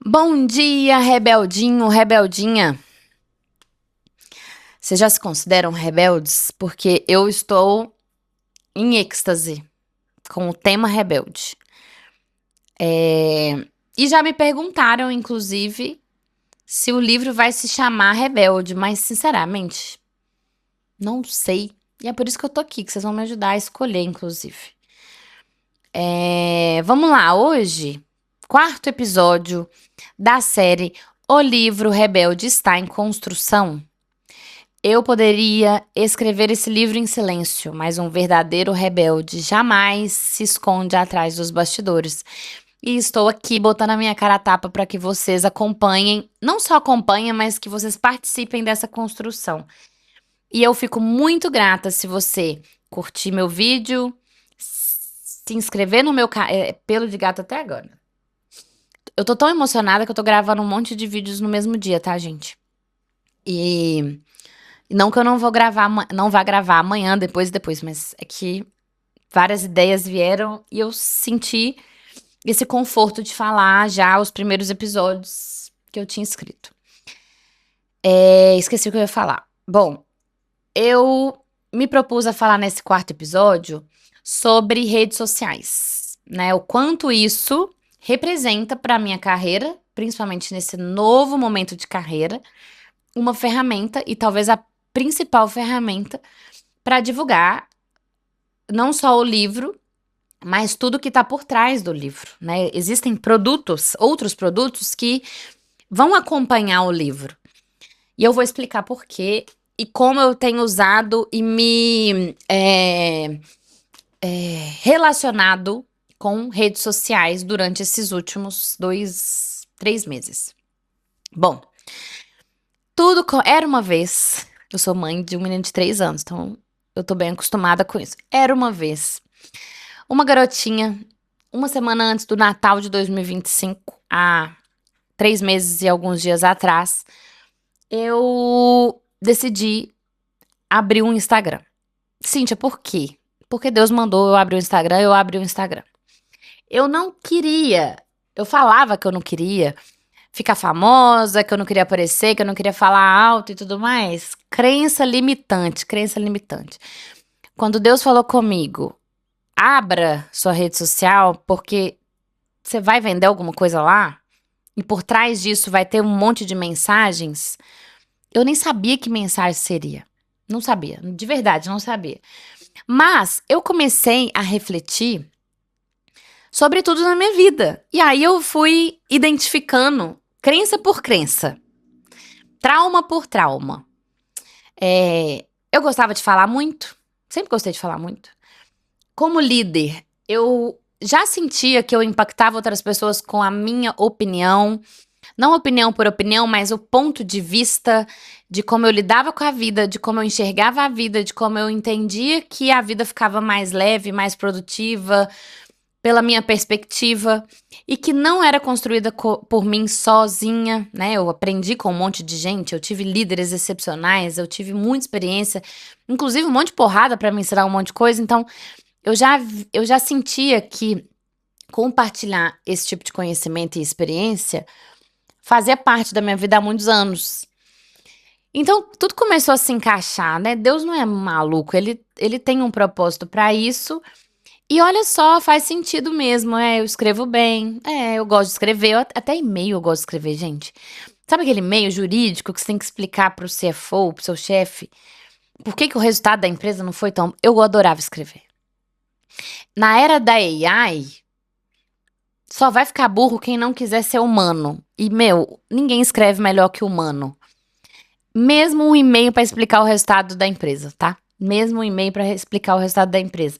Bom dia, rebeldinho, rebeldinha. Vocês já se consideram rebeldes? Porque eu estou em êxtase com o tema rebelde. E já me perguntaram, inclusive, se o livro vai se chamar Rebelde, mas sinceramente, não sei. E é por isso que eu tô aqui, que vocês vão me ajudar a escolher, inclusive. Vamos lá, hoje, quarto episódio da série O Livro Rebelde Está em Construção. Eu poderia escrever esse livro em silêncio, mas um verdadeiro rebelde jamais se esconde atrás dos bastidores. E estou aqui botando a minha cara a tapa para que vocês acompanhem, não só acompanhem, mas que vocês participem dessa construção. E eu fico muito grata se você curtir meu vídeo, se inscrever no meu canal. Pelo de gato até agora. Eu tô tão emocionada que eu tô gravando um monte de vídeos no mesmo dia, tá, gente? E não que eu não vou gravar, não vá gravar amanhã, depois, mas é que várias ideias vieram e eu senti esse conforto de falar já os primeiros episódios que eu tinha escrito. Esqueci o que eu ia falar. Bom, eu me propus a falar nesse quarto episódio sobre redes sociais, né? O quanto isso representa para minha carreira, principalmente nesse novo momento de carreira, uma ferramenta e talvez a principal ferramenta para divulgar não só o livro, mas tudo que está por trás do livro, né? Existem produtos, outros produtos que vão acompanhar o livro. E eu vou explicar por quê e como eu tenho usado e me relacionado com redes sociais durante esses últimos 3 meses. Bom, era uma vez. Eu sou mãe de um menino de 3 anos, então eu tô bem acostumada com isso. Era uma vez uma garotinha, uma semana antes do Natal de 2025, há 3 meses e alguns dias atrás, eu decidi abrir um Instagram. Cíntia, por quê? Porque Deus mandou eu abrir o Instagram, eu abri o Instagram. Eu não queria, eu falava que eu não queria ficar famosa, que eu não queria aparecer, que eu não queria falar alto e tudo mais. Crença limitante, crença limitante. Quando Deus falou comigo, abra sua rede social, porque você vai vender alguma coisa lá e por trás disso vai ter um monte de mensagens. Eu nem sabia que mensagem seria. Não sabia, de verdade, não sabia. Mas eu comecei a refletir sobre tudo na minha vida. E aí eu fui identificando crença por crença, trauma por trauma. Eu gostava de falar muito, sempre gostei de falar muito. Como líder, eu já sentia que eu impactava outras pessoas com a minha opinião. Não opinião por opinião, mas o ponto de vista de como eu lidava com a vida, de como eu enxergava a vida, de como eu entendia que a vida ficava mais leve, mais produtiva, pela minha perspectiva, e que não era construída por mim sozinha, né? Eu aprendi com um monte de gente, eu tive líderes excepcionais, eu tive muita experiência, inclusive um monte de porrada para me ensinar um monte de coisa, então eu já sentia que compartilhar esse tipo de conhecimento e experiência fazia parte da minha vida há muitos anos. Então, tudo começou a se encaixar, né? Deus não é maluco, ele tem um propósito para isso. E olha só, faz sentido mesmo. Eu escrevo bem. Eu gosto de escrever. Até e-mail eu gosto de escrever, gente. Sabe aquele e-mail jurídico que você tem que explicar pro CFO, pro seu chefe, por que o resultado da empresa não foi tão. Eu adorava escrever. Na era da AI, só vai ficar burro quem não quiser ser humano. E, ninguém escreve melhor que humano. Mesmo um e-mail para explicar o resultado da empresa, tá? Mesmo um e-mail para explicar o resultado da empresa.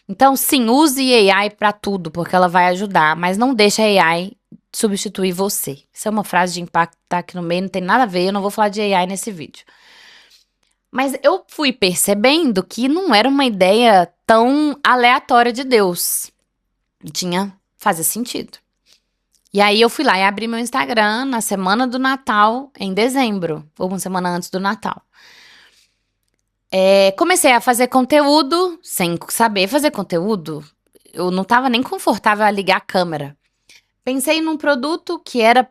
Então, sim, use AI para tudo, porque ela vai ajudar, mas não deixe a AI substituir você. Isso é uma frase de impacto que tá aqui no meio, não tem nada a ver, eu não vou falar de AI nesse vídeo. Mas eu fui percebendo que não era uma ideia tão aleatória de Deus. Fazia sentido. E aí eu fui lá e abri meu Instagram na semana do Natal, em dezembro, ou uma semana antes do Natal. Comecei a fazer conteúdo, sem saber fazer conteúdo. Eu não estava nem confortável a ligar a câmera. Pensei num produto que era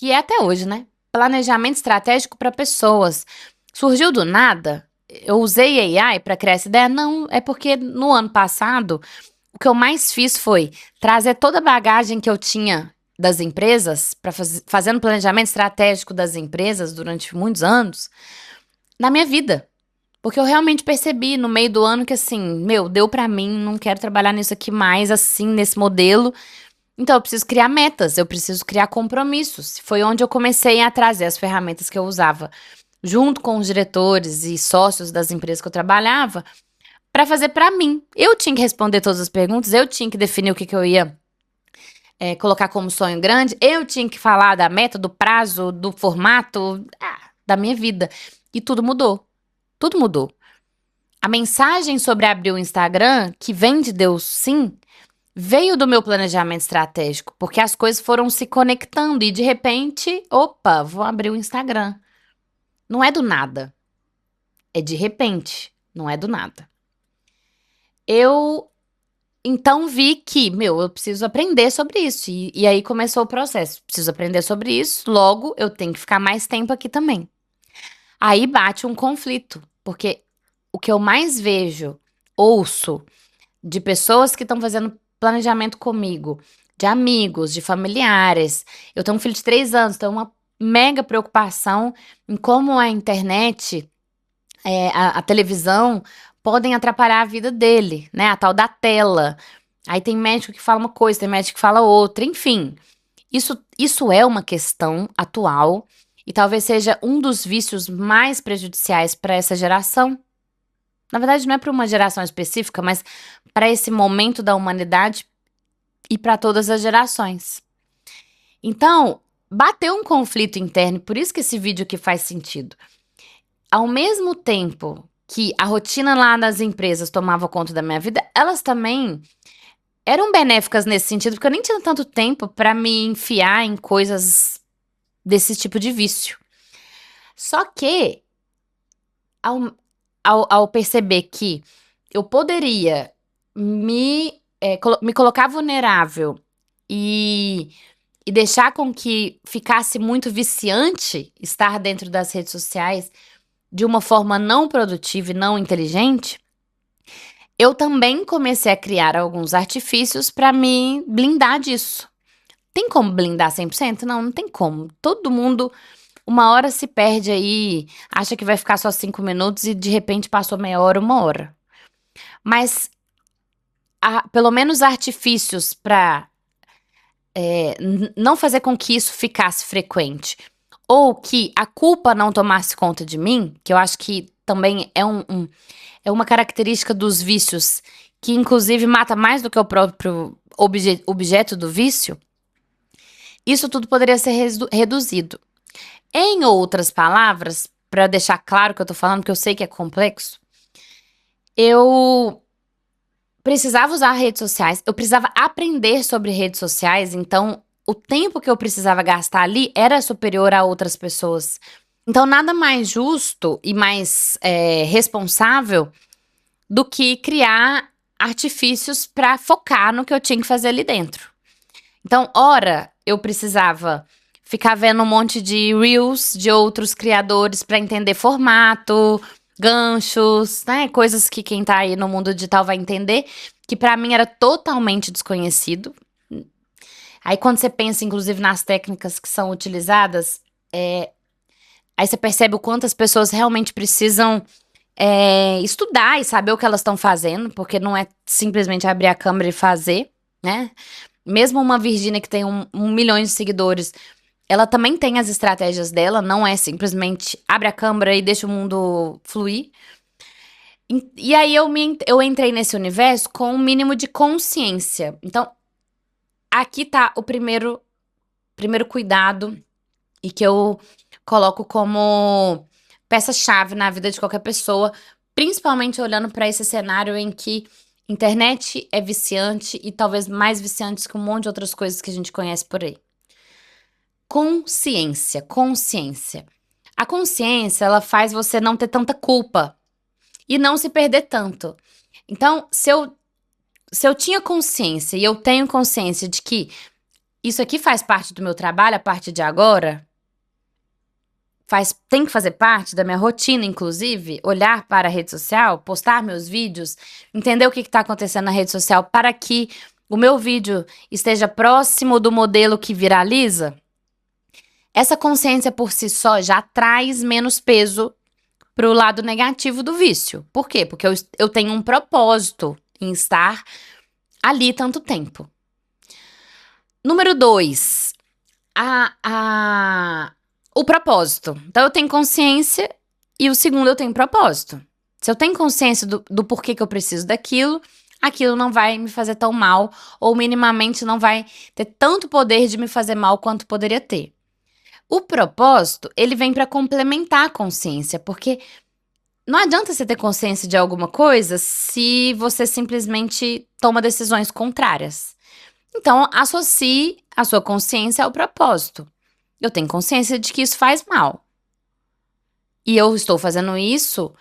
que é até hoje, né? Planejamento estratégico para pessoas. Surgiu do nada? Eu usei AI para criar essa ideia? Não, é porque no ano passado, o que eu mais fiz foi trazer toda a bagagem que eu tinha das empresas, fazendo planejamento estratégico das empresas durante muitos anos, na minha vida. Porque eu realmente percebi no meio do ano que assim, meu, deu pra mim, não quero trabalhar nisso aqui mais, assim, nesse modelo. Então eu preciso criar metas, eu preciso criar compromissos. Foi onde eu comecei a trazer as ferramentas que eu usava, junto com os diretores e sócios das empresas que eu trabalhava, pra fazer pra mim. Eu tinha que responder todas as perguntas, eu tinha que definir o que que eu ia colocar como sonho grande, eu tinha que falar da meta, do prazo, do formato, da minha vida. E tudo mudou. Tudo mudou. A mensagem sobre abrir o Instagram, que vem de Deus sim, veio do meu planejamento estratégico, porque as coisas foram se conectando e de repente, opa, vou abrir o Instagram. Não é do nada, é de repente, não é do nada. Eu então vi que, meu, eu preciso aprender sobre isso. E aí começou o processo. Preciso aprender sobre isso, logo eu tenho que ficar mais tempo aqui também. Aí bate um conflito, porque o que eu mais vejo, ouço de pessoas que estão fazendo planejamento comigo, de amigos, de familiares. Eu tenho um filho de 3 anos, tenho uma mega preocupação em como a internet, a televisão, podem atrapalhar a vida dele, né? A tal da tela. Aí tem médico que fala uma coisa, tem médico que fala outra, enfim. Isso é uma questão atual e talvez seja um dos vícios mais prejudiciais para essa geração. Na verdade, não é para uma geração específica, mas para esse momento da humanidade e para todas as gerações. Então, bateu um conflito interno, por isso que esse vídeo aqui faz sentido. Ao mesmo tempo que a rotina lá das empresas tomava conta da minha vida, elas também eram benéficas nesse sentido, porque eu nem tinha tanto tempo para me enfiar em coisas desse tipo de vício. Só que, ao, ao perceber que eu poderia me colocar vulnerável e, e deixar com que ficasse muito viciante estar dentro das redes sociais de uma forma não produtiva e não inteligente, eu também comecei a criar alguns artifícios para me blindar disso. Tem como blindar 100%? Não, não tem como. Todo mundo, uma hora se perde aí, acha que vai ficar só 5 minutos e de repente passou meia hora, uma hora. Mas pelo menos artifícios para não fazer com que isso ficasse frequente. Ou que a culpa não tomasse conta de mim, que eu acho que também é uma característica dos vícios, que inclusive mata mais do que o próprio objeto do vício. Isso tudo poderia ser reduzido. Em outras palavras, para deixar claro o que eu tô falando, porque eu sei que é complexo, eu precisava usar redes sociais, eu precisava aprender sobre redes sociais, então o tempo que eu precisava gastar ali era superior a outras pessoas. Então, nada mais justo e mais responsável do que criar artifícios para focar no que eu tinha que fazer ali dentro. Então, ora, eu precisava ficar vendo um monte de reels de outros criadores para entender formato, ganchos, né? Coisas que quem tá aí no mundo digital vai entender, que para mim era totalmente desconhecido. Aí quando você pensa, inclusive, nas técnicas que são utilizadas, aí você percebe o quanto as pessoas realmente precisam estudar e saber o que elas estão fazendo, porque não é simplesmente abrir a câmera e fazer, né? Mesmo uma Virgínia que tem 1 milhão de seguidores, ela também tem as estratégias dela, não é simplesmente abre a câmera e deixa o mundo fluir. E aí eu entrei nesse universo com um mínimo de consciência. Então, aqui tá o primeiro cuidado e que eu coloco como peça-chave na vida de qualquer pessoa, principalmente olhando para esse cenário em que internet é viciante e talvez mais viciante que um monte de outras coisas que a gente conhece por aí. Consciência, consciência. A consciência, ela faz você não ter tanta culpa e não se perder tanto. Então, se eu tinha consciência e eu tenho consciência de que Isso aqui faz parte do meu trabalho a partir de agora? Tem que fazer parte da minha rotina, inclusive, olhar para a rede social, postar meus vídeos, entender o que está acontecendo na rede social para que o meu vídeo esteja próximo do modelo que viraliza? Essa consciência por si só já traz menos peso para o lado negativo do vício. Por quê? Porque eu tenho um propósito em estar ali tanto tempo. Número 2, o propósito. Então, eu tenho consciência e o segundo, eu tenho propósito. Se eu tenho consciência do porquê que eu preciso daquilo, aquilo não vai me fazer tão mal ou minimamente não vai ter tanto poder de me fazer mal quanto poderia ter. O propósito, ele vem para complementar a consciência, porque não adianta você ter consciência de alguma coisa se você simplesmente toma decisões contrárias. Então, associe a sua consciência ao propósito. Eu tenho consciência de que isso faz mal. E eu estou fazendo isso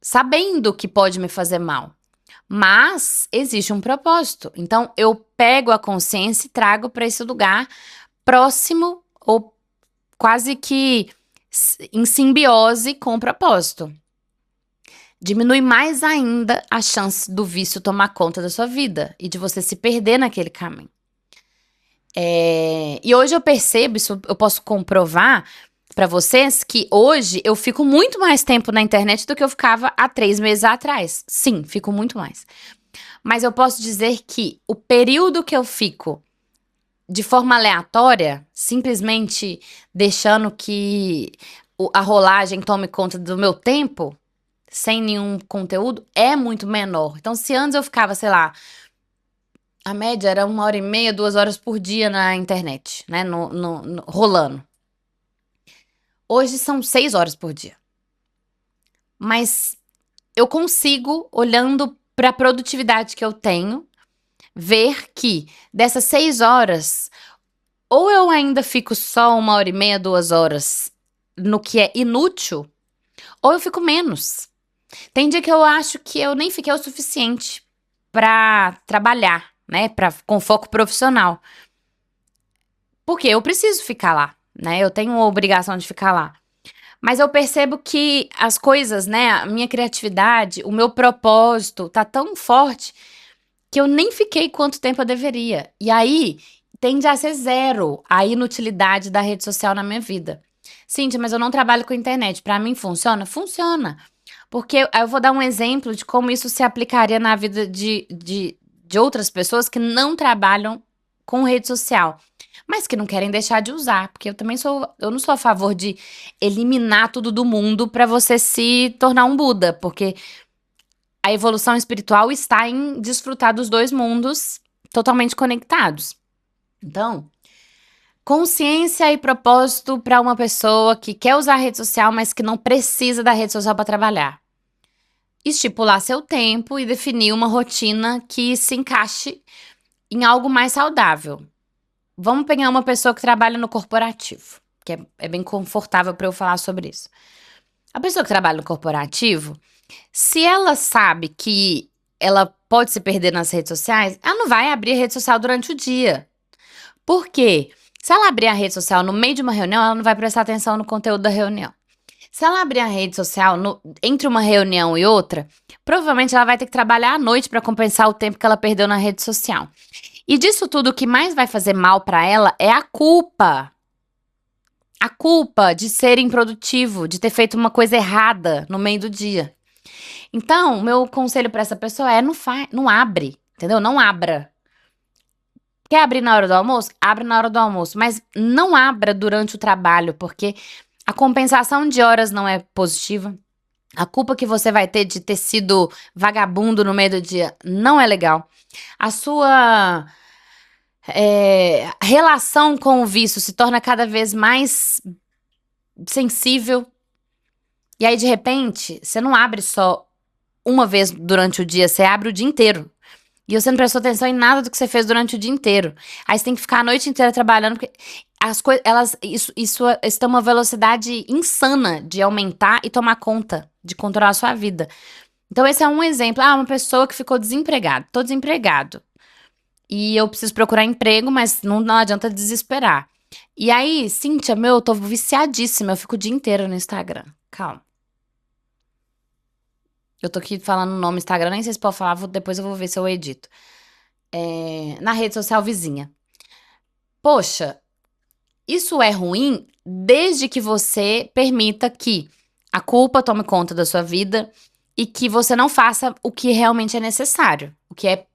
sabendo que pode me fazer mal. Mas existe um propósito. Então, eu pego a consciência e trago para esse lugar próximo ou quase que em simbiose com o propósito. Diminui mais ainda a chance do vício tomar conta da sua vida e de você se perder naquele caminho. E hoje eu percebo, isso eu posso comprovar para vocês, que hoje eu fico muito mais tempo na internet do que eu ficava há 3 meses atrás. Sim, fico muito mais. Mas eu posso dizer que o período que eu fico de forma aleatória, simplesmente deixando que a rolagem tome conta do meu tempo, sem nenhum conteúdo, é muito menor. Então, se antes eu ficava, sei lá, a média era 1h30, 2 horas por dia na internet, né, rolando. Hoje são 6 horas por dia. Mas eu consigo, olhando para a produtividade que eu tenho, ver que dessas 6 horas, ou eu ainda fico só 1h30, 2 horas no que é inútil, ou eu fico menos. Tem dia que eu acho que eu nem fiquei o suficiente para trabalhar, né, com foco profissional. Porque eu preciso ficar lá, né? Eu tenho a obrigação de ficar lá. Mas eu percebo que as coisas, né, a minha criatividade, o meu propósito tá tão forte que eu nem fiquei quanto tempo eu deveria. E aí tende a ser zero a inutilidade da rede social na minha vida. Cíntia, mas eu não trabalho com internet. Pra mim funciona? Funciona. Porque eu vou dar um exemplo de como isso se aplicaria na vida de outras pessoas que não trabalham com rede social, mas que não querem deixar de usar. Porque eu não sou a favor de eliminar tudo do mundo para você se tornar um Buda, porque a evolução espiritual está em desfrutar dos dois mundos totalmente conectados. Então, consciência e propósito para uma pessoa que quer usar a rede social, mas que não precisa da rede social para trabalhar. Estipular seu tempo e definir uma rotina que se encaixe em algo mais saudável. Vamos pegar uma pessoa que trabalha no corporativo, que é bem confortável para eu falar sobre isso. A pessoa que trabalha no corporativo, se ela sabe que ela pode se perder nas redes sociais, ela não vai abrir a rede social durante o dia. Por quê? Se ela abrir a rede social no meio de uma reunião, ela não vai prestar atenção no conteúdo da reunião. Se ela abrir a rede social entre uma reunião e outra, provavelmente ela vai ter que trabalhar à noite para compensar o tempo que ela perdeu na rede social. E disso tudo, o que mais vai fazer mal para ela é a culpa. A culpa de ser improdutivo, de ter feito uma coisa errada no meio do dia. Então, meu conselho para essa pessoa é não abre, entendeu? Não abra. Quer abrir na hora do almoço? Abre na hora do almoço, mas não abra durante o trabalho, porque a compensação de horas não é positiva. A culpa que você vai ter de ter sido vagabundo no meio do dia não é legal. A sua relação com o vício se torna cada vez mais sensível. E aí, de repente, você não abre só uma vez durante o dia, você abre o dia inteiro. E você não prestou atenção em nada do que você fez durante o dia inteiro. Aí você tem que ficar a noite inteira trabalhando, porque as coisas, isso tem uma velocidade insana de aumentar e tomar conta, de controlar a sua vida. Então esse é um exemplo. Uma pessoa que ficou desempregada. Tô desempregado. E eu preciso procurar emprego, mas não adianta desesperar. E aí, Cíntia, eu tô viciadíssima. Eu fico o dia inteiro no Instagram. Calma. Eu tô aqui falando o nome Instagram, nem sei se pode falar, depois eu vou ver se eu edito. Na rede social vizinha. Poxa, isso é ruim desde que você permita que a culpa tome conta da sua vida e que você não faça o que realmente é necessário, o que é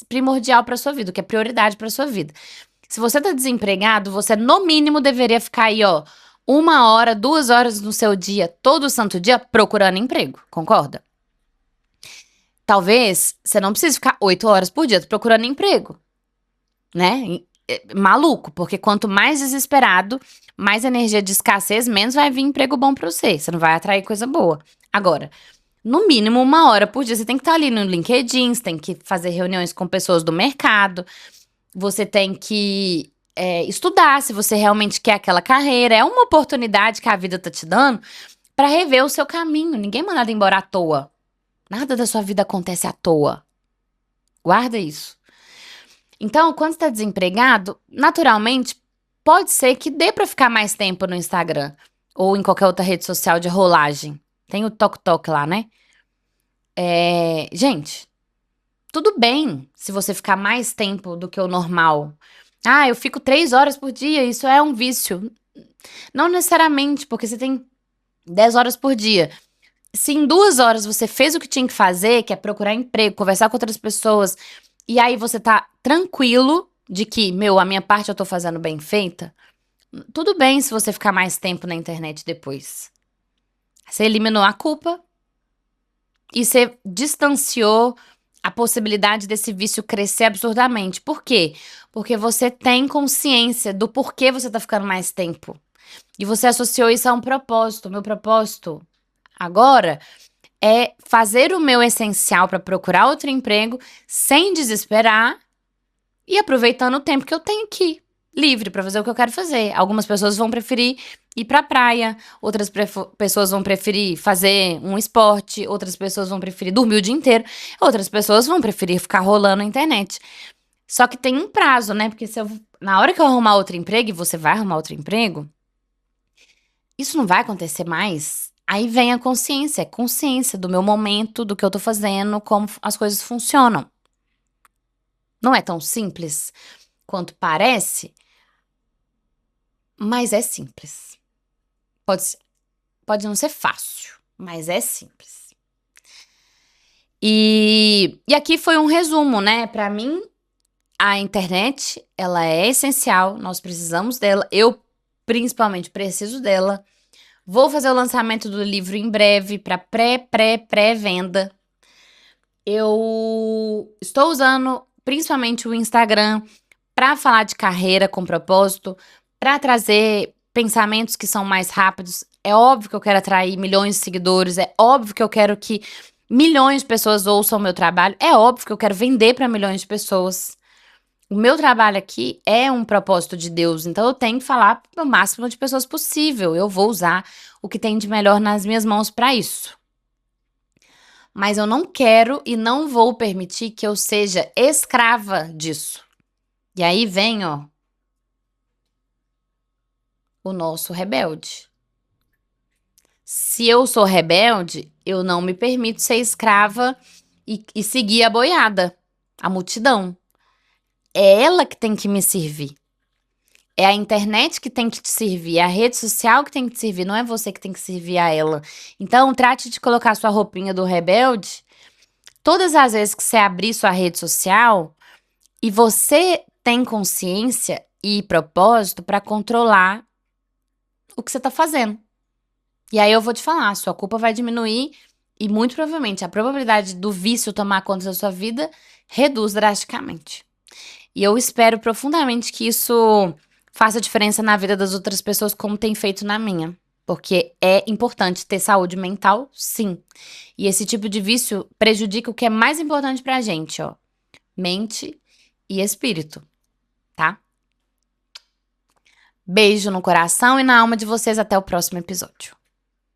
primordial para sua vida, o que é prioridade para sua vida. Se você tá desempregado, você no mínimo deveria ficar aí, ó, 1 hora, 2 horas no seu dia, todo santo dia, procurando emprego, concorda? Talvez você não precise ficar 8 horas por dia procurando emprego, né? Maluco, porque quanto mais desesperado, mais energia de escassez, menos vai vir emprego bom pra você. Você não vai atrair coisa boa. Agora, no mínimo 1 hora por dia, você tem que estar ali no LinkedIn, você tem que fazer reuniões com pessoas do mercado, você tem que estudar se você realmente quer aquela carreira. É uma oportunidade que a vida tá te dando pra rever o seu caminho. Ninguém é mandado embora à toa. Nada da sua vida acontece à toa. Guarda isso. Então, quando você tá desempregado, naturalmente, pode ser que dê pra ficar mais tempo no Instagram ou em qualquer outra rede social de rolagem. Tem o TokTok lá, né? Gente, tudo bem se você ficar mais tempo do que o normal. Ah, eu fico 3 horas por dia, isso é um vício. Não necessariamente, porque você tem 10 horas por dia. Se em 2 horas você fez o que tinha que fazer, que é procurar emprego, conversar com outras pessoas, e aí você tá tranquilo de que, a minha parte eu tô fazendo bem feita, tudo bem se você ficar mais tempo na internet depois. Você eliminou a culpa e você distanciou a possibilidade desse vício crescer absurdamente. Por quê? Porque você tem consciência do porquê você tá ficando mais tempo. E você associou isso a um propósito. Meu propósito agora é fazer o meu essencial para procurar outro emprego sem desesperar e aproveitando o tempo que eu tenho aqui, livre para fazer o que eu quero fazer. Algumas pessoas vão preferir ir para a praia, outras pessoas vão preferir fazer um esporte, outras pessoas vão preferir dormir o dia inteiro, outras pessoas vão preferir ficar rolando na internet. Só que tem um prazo, né? Porque na hora que eu arrumar outro emprego, e você vai arrumar outro emprego, isso não vai acontecer mais. Aí vem a consciência, consciência do meu momento, do que eu tô fazendo, como as coisas funcionam. Não é tão simples quanto parece, mas é simples. Pode não ser fácil, mas é simples. E aqui foi um resumo, né? Pra mim, a internet, ela é essencial, nós precisamos dela. Eu, principalmente, preciso dela. Vou fazer o lançamento do livro em breve para pré-venda. Eu estou usando principalmente o Instagram para falar de carreira com propósito, para trazer pensamentos que são mais rápidos. É óbvio que eu quero atrair milhões de seguidores, é óbvio que eu quero que milhões de pessoas ouçam o meu trabalho, é óbvio que eu quero vender para milhões de pessoas. O meu trabalho aqui é um propósito de Deus, então eu tenho que falar para o máximo de pessoas possível. Eu vou usar o que tem de melhor nas minhas mãos para isso. Mas eu não quero e não vou permitir que eu seja escrava disso. E aí vem, ó, o nosso rebelde. Se eu sou rebelde, eu não me permito ser escrava e seguir a boiada, a multidão. É ela que tem que me servir. É a internet que tem que te servir, é a rede social que tem que te servir, não é você que tem que servir a ela. Então, trate de colocar sua roupinha do rebelde todas as vezes que você abrir sua rede social e você tem consciência e propósito para controlar o que você tá fazendo. E aí eu vou te falar, sua culpa vai diminuir e muito provavelmente a probabilidade do vício tomar conta da sua vida reduz drasticamente. E eu espero profundamente que isso faça diferença na vida das outras pessoas, como tem feito na minha. Porque é importante ter saúde mental, sim. E esse tipo de vício prejudica o que é mais importante pra gente, ó. Mente e espírito, tá? Beijo no coração e na alma de vocês. Até o próximo episódio.